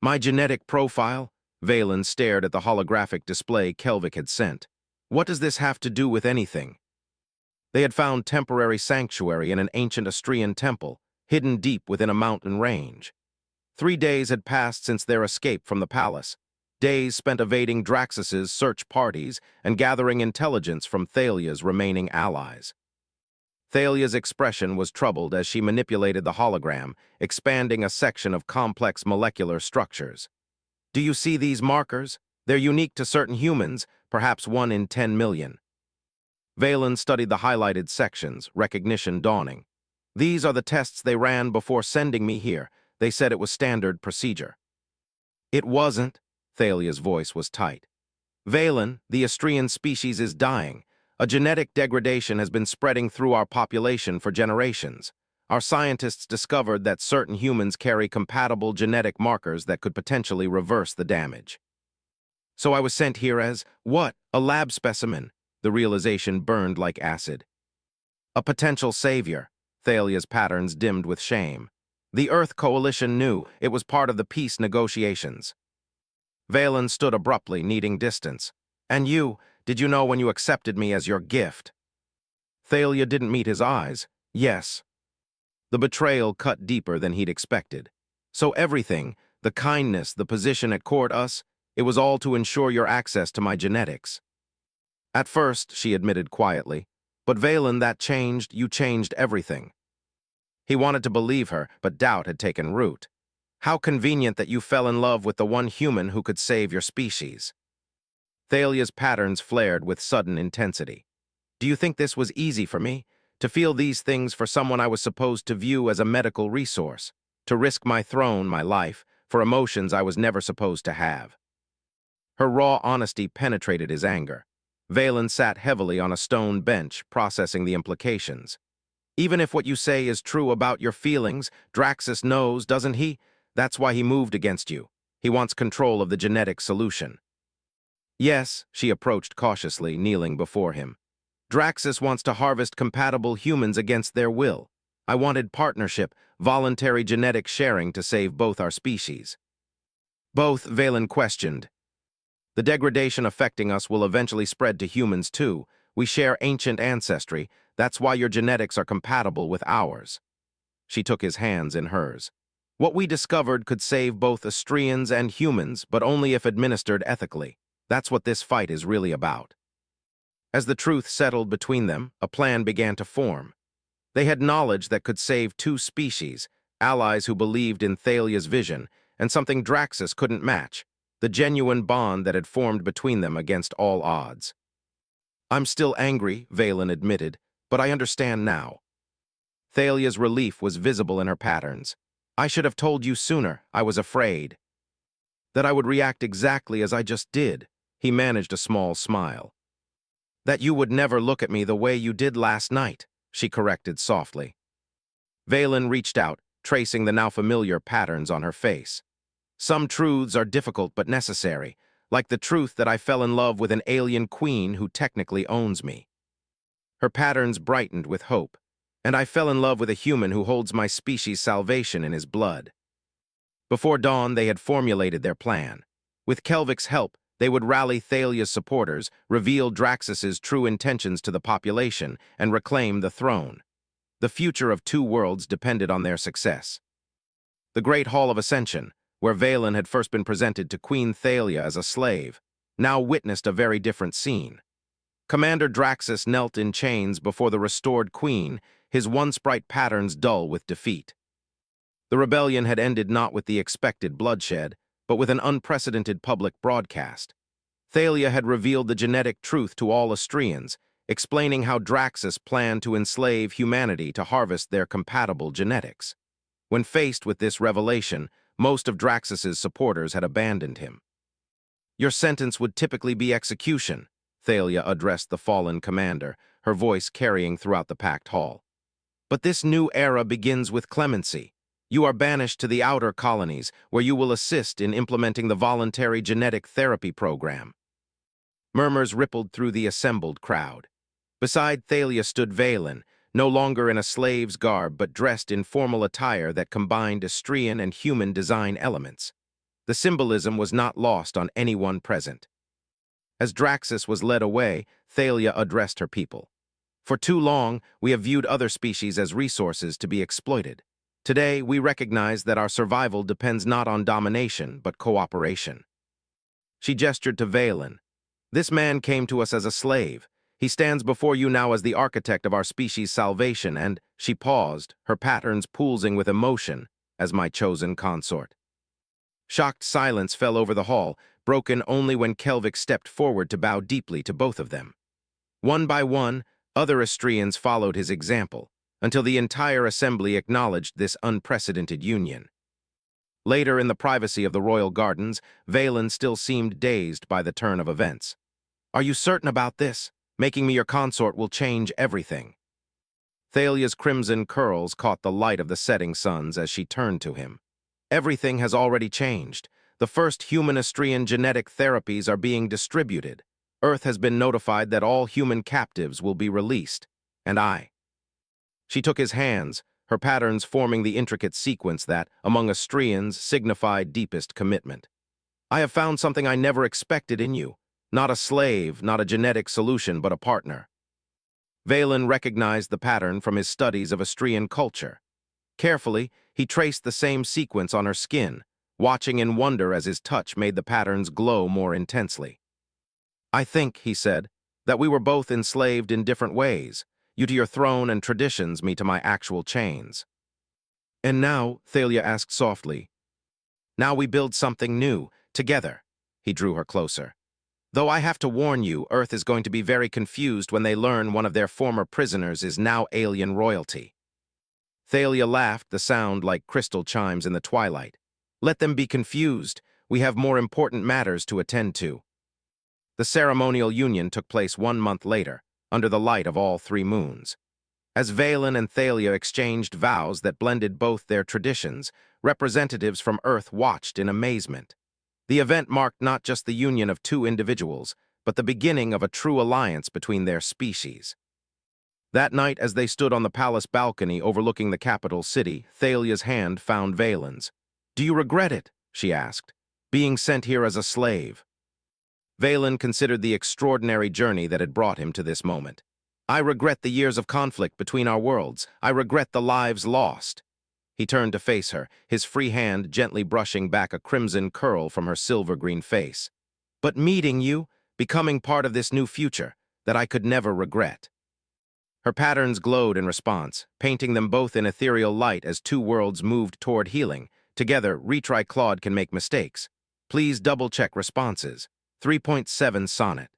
My genetic profile? Valen stared at the holographic display Kelvik had sent. What does this have to do with anything? They had found temporary sanctuary in an ancient Astrian temple, hidden deep within a mountain range. 3 days had passed since their escape from the palace, days spent evading Draxus's search parties and gathering intelligence from Thalia's remaining allies. Thalia's expression was troubled as she manipulated the hologram, expanding a section of complex molecular structures. Do you see these markers? They're unique to certain humans, perhaps 1 in 10 million. Valen studied the highlighted sections, recognition dawning. These are the tests they ran before sending me here. They said it was standard procedure. It wasn't. Thalia's voice was tight. Valen, the Astrian species is dying. A genetic degradation has been spreading through our population for generations. Our scientists discovered that certain humans carry compatible genetic markers that could potentially reverse the damage. So I was sent here as, what? A lab specimen. The realization burned like acid. A potential savior. Thalia's patterns dimmed with shame. The Earth Coalition knew it was part of the peace negotiations. Valen stood abruptly, needing distance. And you, did you know when you accepted me as your gift? Thalia didn't meet his eyes. Yes. The betrayal cut deeper than he'd expected. So everything, the kindness, the position at court, it was all to ensure your access to my genetics. At first, she admitted quietly, but Valen, that changed, you changed everything. He wanted to believe her, but doubt had taken root. How convenient that you fell in love with the one human who could save your species. Thalia's patterns flared with sudden intensity. Do you think this was easy for me? To feel these things for someone I was supposed to view as a medical resource? To risk my throne, my life, for emotions I was never supposed to have? Her raw honesty penetrated his anger. Valen sat heavily on a stone bench, processing the implications. Even if what you say is true about your feelings, Draxus knows, doesn't he? That's why he moved against you. He wants control of the genetic solution. Yes, she approached cautiously, kneeling before him. Draxus wants to harvest compatible humans against their will. I wanted partnership, voluntary genetic sharing to save both our species. Both, Valen questioned. The degradation affecting us will eventually spread to humans too. We share ancient ancestry. That's why your genetics are compatible with ours. She took his hands in hers. What we discovered could save both Astrians and humans, but only if administered ethically. That's what this fight is really about. As the truth settled between them, a plan began to form. They had knowledge that could save 2 species, allies who believed in Thalia's vision, and something Draxus couldn't match, the genuine bond that had formed between them against all odds. I'm still angry, Valen admitted, but I understand now. Thalia's relief was visible in her patterns. I should have told you sooner. I was afraid. That I would react exactly as I just did. He managed a small smile. That you would never look at me the way you did last night, she corrected softly. Valen reached out, tracing the now familiar patterns on her face. Some truths are difficult but necessary, like the truth that I fell in love with an alien queen who technically owns me. Her patterns brightened with hope, and I fell in love with a human who holds my species' salvation in his blood. Before dawn, they had formulated their plan. With Kelvik's help, they would rally Thalia's supporters, reveal Draxus's true intentions to the population, and reclaim the throne. The future of 2 worlds depended on their success. The Great Hall of Ascension, where Valen had first been presented to Queen Thalia as a slave, now witnessed a very different scene. Commander Draxus knelt in chains before the restored queen, his once bright patterns dull with defeat. The rebellion had ended not with the expected bloodshed, but with an unprecedented public broadcast. Thalia had revealed the genetic truth to all Astrians, explaining how Draxus planned to enslave humanity to harvest their compatible genetics. When faced with this revelation, most of Draxus's supporters had abandoned him. Your sentence would typically be execution, Thalia addressed the fallen commander, her voice carrying throughout the packed hall. But this new era begins with clemency. You are banished to the outer colonies, where you will assist in implementing the voluntary genetic therapy program. Murmurs rippled through the assembled crowd. Beside Thalia stood Valen, no longer in a slave's garb but dressed in formal attire that combined Astrian and human design elements. The symbolism was not lost on anyone present. As Draxus was led away, Thalia addressed her people. For too long, we have viewed other species as resources to be exploited. Today, we recognize that our survival depends not on domination, but cooperation. She gestured to Valen. This man came to us as a slave. He stands before you now as the architect of our species' salvation, and she paused, her patterns pulsing with emotion, as my chosen consort. Shocked silence fell over the hall, broken only when Kelvik stepped forward to bow deeply to both of them. One by one, other Astrians followed his example, until the entire assembly acknowledged this unprecedented union. Later, in the privacy of the royal gardens, Valen still seemed dazed by the turn of events. "Are you certain about this? Making me your consort will change everything." Thalia's crimson curls caught the light of the setting suns as she turned to him. "Everything has already changed. The first human Astrian genetic therapies are being distributed. Earth has been notified that all human captives will be released. And I." She took his hands, her patterns forming the intricate sequence that, among Astrians, signified deepest commitment. "I have found something I never expected in you. Not a slave, not a genetic solution, but a partner." Valen recognized the pattern from his studies of Astrian culture. Carefully, he traced the same sequence on her skin, watching in wonder as his touch made the patterns glow more intensely. "I think," he said, "that we were both enslaved in different ways, you to your throne and traditions, me to my actual chains." "And now," Thalia asked softly, "now we build something new, together." He drew her closer. "Though I have to warn you, Earth is going to be very confused when they learn one of their former prisoners is now alien royalty." Thalia laughed, the sound like crystal chimes in the twilight. "Let them be confused. We have more important matters to attend to." The ceremonial union took place 1 month later, under the light of all 3 moons. As Valen and Thalia exchanged vows that blended both their traditions, representatives from Earth watched in amazement. The event marked not just the union of 2 individuals, but the beginning of a true alliance between their species. That night, as they stood on the palace balcony overlooking the capital city, Thalia's hand found Valen's. "Do you regret it?" she asked. "Being sent here as a slave?" Valen considered the extraordinary journey that had brought him to this moment. "I regret the years of conflict between our worlds. I regret the lives lost." He turned to face her, his free hand gently brushing back a crimson curl from her silver-green face. "But meeting you, becoming part of this new future, that I could never regret." Her patterns glowed in response, painting them both in ethereal light as 2 worlds moved toward healing. Together, retry Claude can make mistakes. Please double-check responses. 3.7 Sonnet.